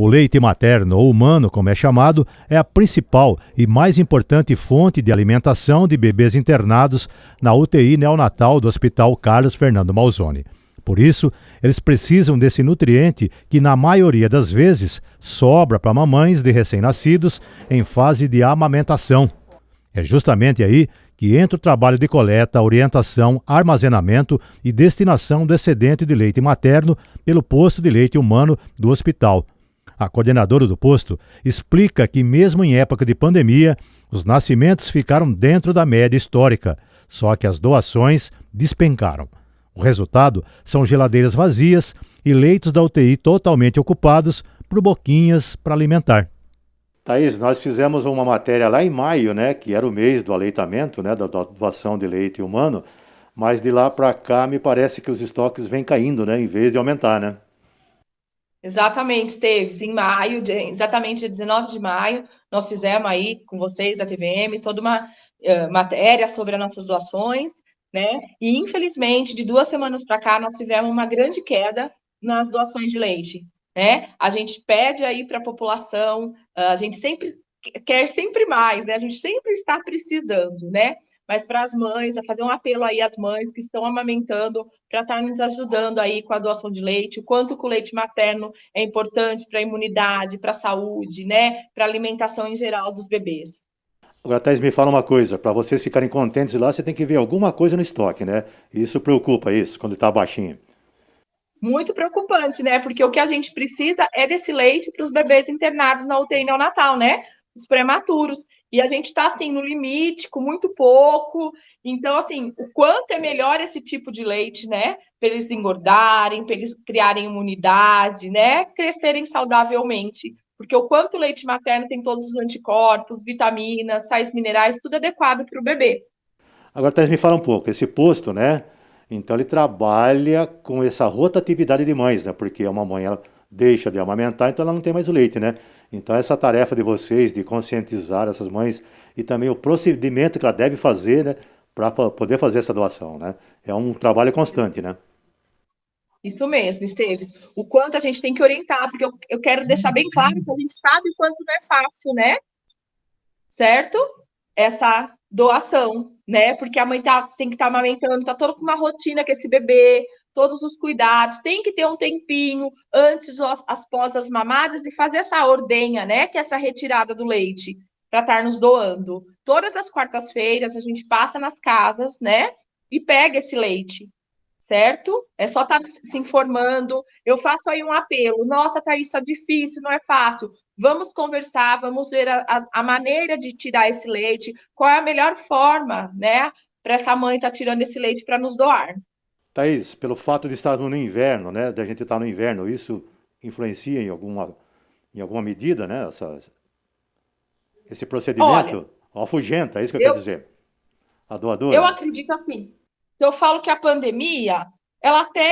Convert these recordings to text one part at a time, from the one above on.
O leite materno ou humano, como é chamado, é a principal e mais importante fonte de alimentação de bebês internados na UTI neonatal do Hospital Carlos Fernando Malzone. Por isso, eles precisam desse nutriente que, na maioria das vezes, sobra para mamães de recém-nascidos em fase de amamentação. É justamente aí que entra o trabalho de coleta, orientação, armazenamento e destinação do excedente de leite materno pelo posto de leite humano do hospital. A coordenadora do posto explica que, mesmo em época de pandemia, os nascimentos ficaram dentro da média histórica, só que as doações despencaram. O resultado são geladeiras vazias e leitos da UTI totalmente ocupados por boquinhas para alimentar. Thaís, nós fizemos uma matéria lá em maio, né, que era o mês do aleitamento, né, da doação de leite humano, mas de lá para cá me parece que os estoques vêm caindo, né, em vez de aumentar, né? Exatamente, Esteves, em maio, exatamente dia 19 de maio, nós fizemos aí com vocês da TVM toda uma matéria sobre as nossas doações, né? E infelizmente, de 2 semanas para cá, nós tivemos uma grande queda nas doações de leite, né? A gente pede aí para a população, a gente sempre quer sempre mais, né? A gente sempre está precisando, né? Mas para as mães, a fazer um apelo aí às mães que estão amamentando para estar nos ajudando aí com a doação de leite, o quanto que o leite materno é importante para a imunidade, para a saúde, né? Para a alimentação em geral dos bebês. Agora, Thaís, me fala uma coisa, para vocês ficarem contentes lá, você tem que ver alguma coisa no estoque, né? Isso preocupa isso, quando está baixinho. Muito preocupante, né? Porque o que a gente precisa é desse leite para os bebês internados na UTI neonatal, né? Os prematuros. E a gente está, assim, no limite, com muito pouco. Então, assim, o quanto é melhor esse tipo de leite, né? Para eles engordarem, para eles criarem imunidade, né? Crescerem saudavelmente. Porque o quanto o leite materno tem todos os anticorpos, vitaminas, sais minerais, tudo adequado para o bebê. Agora, Thaís, me fala um pouco, esse posto, né? Então ele trabalha com essa rotatividade de mães, né? Porque uma mãe ela deixa de amamentar, então ela não tem mais o leite, né? Então essa tarefa de vocês de conscientizar essas mães e também o procedimento que ela deve fazer, né? Para poder fazer essa doação, né? É um trabalho constante, né? Isso mesmo, Esteves. O quanto a gente tem que orientar, porque eu quero deixar bem claro que a gente sabe o quanto não é fácil, né? Certo? Essa doação, né? Porque a mãe tem que estar amamentando, tá toda com uma rotina com esse bebê, todos os cuidados, tem que ter um tempinho antes ou após as mamadas e fazer essa ordenha, né? Que é essa retirada do leite para estar nos doando. Todas as quartas-feiras a gente passa nas casas, né? E pega esse leite, certo? É só estar se informando. Eu faço aí um apelo. Nossa, Thaís, isso é difícil, não é fácil. Vamos conversar, vamos ver a maneira de tirar esse leite, qual é a melhor forma, né, para essa mãe estar tirando esse leite para nos doar. Thaís, pelo fato de estar no inverno, né? Da gente estar no inverno, isso influencia em alguma medida, né? Esse Olha, procedimento afugenta, é isso que eu quero eu, dizer. A eu doadora. acredito assim. Eu falo que a pandemia,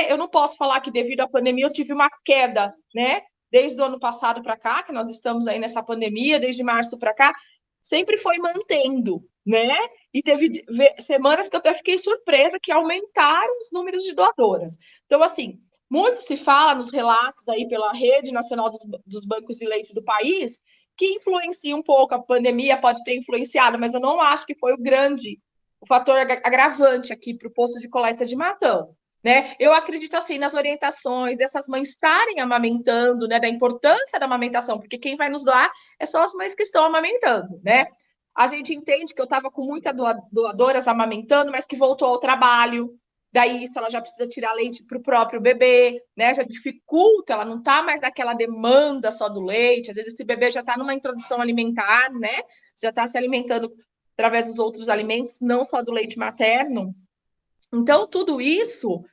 eu não posso falar que devido à pandemia eu tive uma queda, né? Desde o ano passado para cá, que nós estamos aí nessa pandemia, desde março para cá, sempre foi mantendo, né? E teve semanas que eu até fiquei surpresa que aumentaram os números de doadoras. Então, assim, muito se fala nos relatos aí pela Rede Nacional dos Bancos de Leite do país, que influencia um pouco, a pandemia pode ter influenciado, mas eu não acho que foi o fator agravante aqui para o posto de coleta de Matão. Né? Eu acredito assim nas orientações dessas mães estarem amamentando, né, da importância da amamentação, porque quem vai nos doar é só as mães que estão amamentando, né? A gente entende que eu estava com muitas doadoras amamentando, mas que voltou ao trabalho, daí isso ela já precisa tirar leite para o próprio bebê, né? Já dificulta, ela não está mais naquela demanda só do leite, às vezes esse bebê já está numa introdução alimentar, né? Já está se alimentando através dos outros alimentos, não só do leite materno. Então, tudo isso,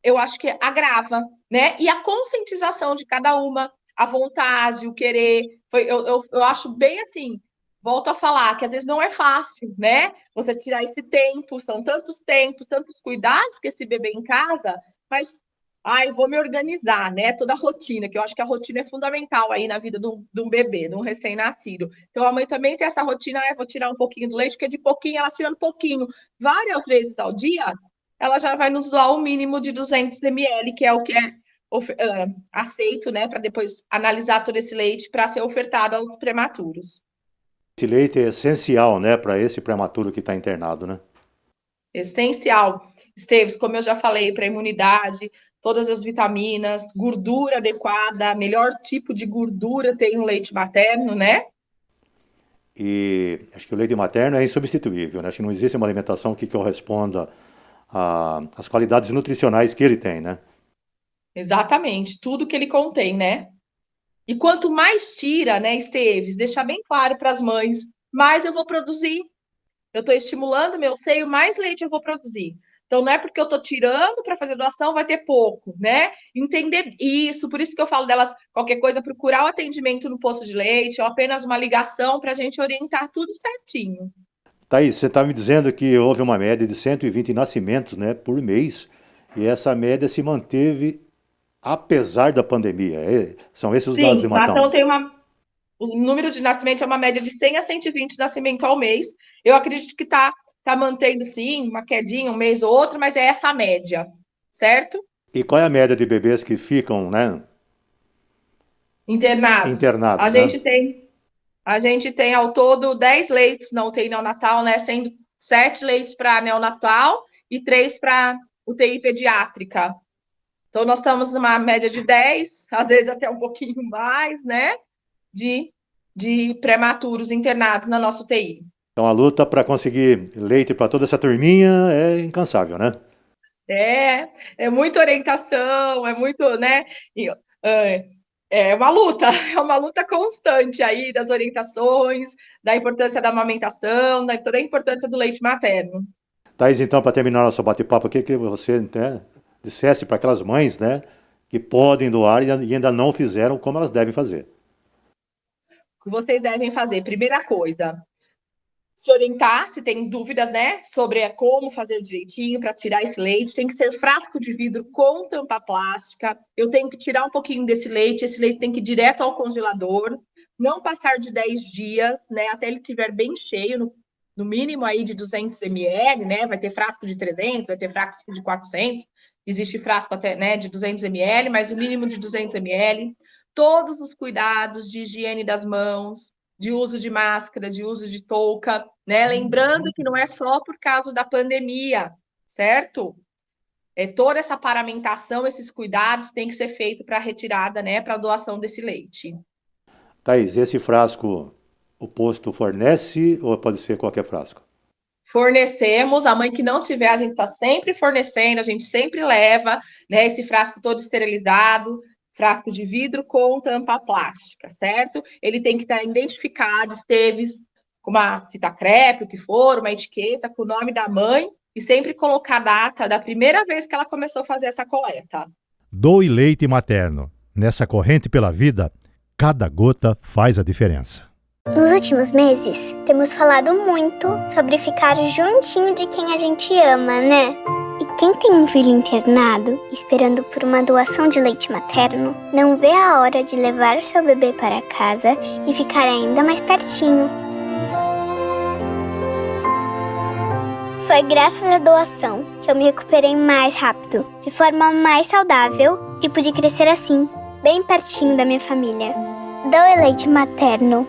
eu acho que agrava, né? E a conscientização de cada uma, a vontade, o querer. Eu acho bem assim, volto a falar, que às vezes não é fácil, né? Você tirar esse tempo, são tantos tempos, tantos cuidados que esse bebê em casa, mas eu vou me organizar, né? Toda a rotina, que eu acho que a rotina é fundamental aí na vida de um bebê, de um recém-nascido. Então, a mãe também tem essa rotina, vou tirar um pouquinho do leite, porque de pouquinho, ela tirando pouquinho, várias vezes ao dia, ela já vai nos doar o mínimo de 200 ml, que é aceito, né, para depois analisar todo esse leite para ser ofertado aos prematuros. Esse leite é essencial, né, para esse prematuro que está internado, né? Essencial, Esteves, como eu já falei, para a imunidade, todas as vitaminas, gordura adequada, melhor tipo de gordura tem no leite materno, né? E acho que o leite materno é insubstituível, né? Acho que não existe uma alimentação que corresponda às qualidades nutricionais que ele tem, né? Exatamente, tudo que ele contém, né? E quanto mais tira, né, Esteves, deixar bem claro para as mães, mais eu vou produzir. Eu estou estimulando meu seio, mais leite eu vou produzir. Então, não é porque eu estou tirando para fazer doação, vai ter pouco, né? Entender isso, por isso que eu falo delas, qualquer coisa, procurar o atendimento no posto de leite, ou apenas uma ligação para a gente orientar tudo certinho. Thaís, você está me dizendo que houve uma média de 120 nascimentos, né, por mês, e essa média se manteve apesar da pandemia. São esses os dados de Sim, Matão. Matão tem o número de nascimentos é uma média de 100 a 120 nascimentos ao mês. Eu acredito que tá mantendo, sim, uma quedinha, um mês ou outro, mas é essa a média, certo? E qual é a média de bebês que ficam, né, Internados. A internados, né? gente tem, a gente tem ao todo 10 leitos na UTI neonatal, né? Sendo 7 leitos para neonatal e 3 para UTI pediátrica. Então, nós estamos numa média de 10, às vezes até um pouquinho mais, né? De, de prematuros internados na nossa UTI. Então a luta para conseguir leite para toda essa turminha é incansável, né? É muita orientação, é muito, né? É uma luta, é uma luta constante aí das orientações, da importância da amamentação, da toda a importância do leite materno. Thaís, então, para terminar nosso bate-papo, o que você, né, dissesse para aquelas mães, né, que podem doar e ainda não fizeram como elas devem fazer? O que vocês devem fazer? Primeira coisa, se orientar, se tem dúvidas, né, sobre como fazer direitinho para tirar esse leite. Tem que ser frasco de vidro com tampa plástica. Eu tenho que tirar um pouquinho desse leite, esse leite tem que ir direto ao congelador, não passar de 10 dias, né, até ele estiver bem cheio, no mínimo aí de 200 ml, né, vai ter frasco de 300, vai ter frasco de 400, existe frasco até, né, de 200 ml, mas o mínimo de 200 ml. Todos os cuidados de higiene das mãos, de uso de máscara, de uso de touca, né? Lembrando que não é só por causa da pandemia, certo? Toda essa paramentação, esses cuidados tem que ser feito para a retirada, né, para a doação desse leite. Thaís, esse frasco o posto fornece ou pode ser qualquer frasco? Fornecemos, a mãe que não tiver, a gente está sempre fornecendo, a gente sempre leva, né, esse frasco todo esterilizado, frasco de vidro com tampa plástica, certo? Ele tem que estar identificado, Esteves, com uma fita crepe, o que for, uma etiqueta, com o nome da mãe, e sempre colocar a data da primeira vez que ela começou a fazer essa coleta. Doe leite materno. Nessa corrente pela vida, cada gota faz a diferença. Nos últimos meses, temos falado muito sobre ficar juntinho de quem a gente ama, né? E quem tem um filho internado, esperando por uma doação de leite materno, não vê a hora de levar seu bebê para casa e ficar ainda mais pertinho. Foi graças à doação que eu me recuperei mais rápido, de forma mais saudável e pude crescer assim, bem pertinho da minha família. Doe leite materno.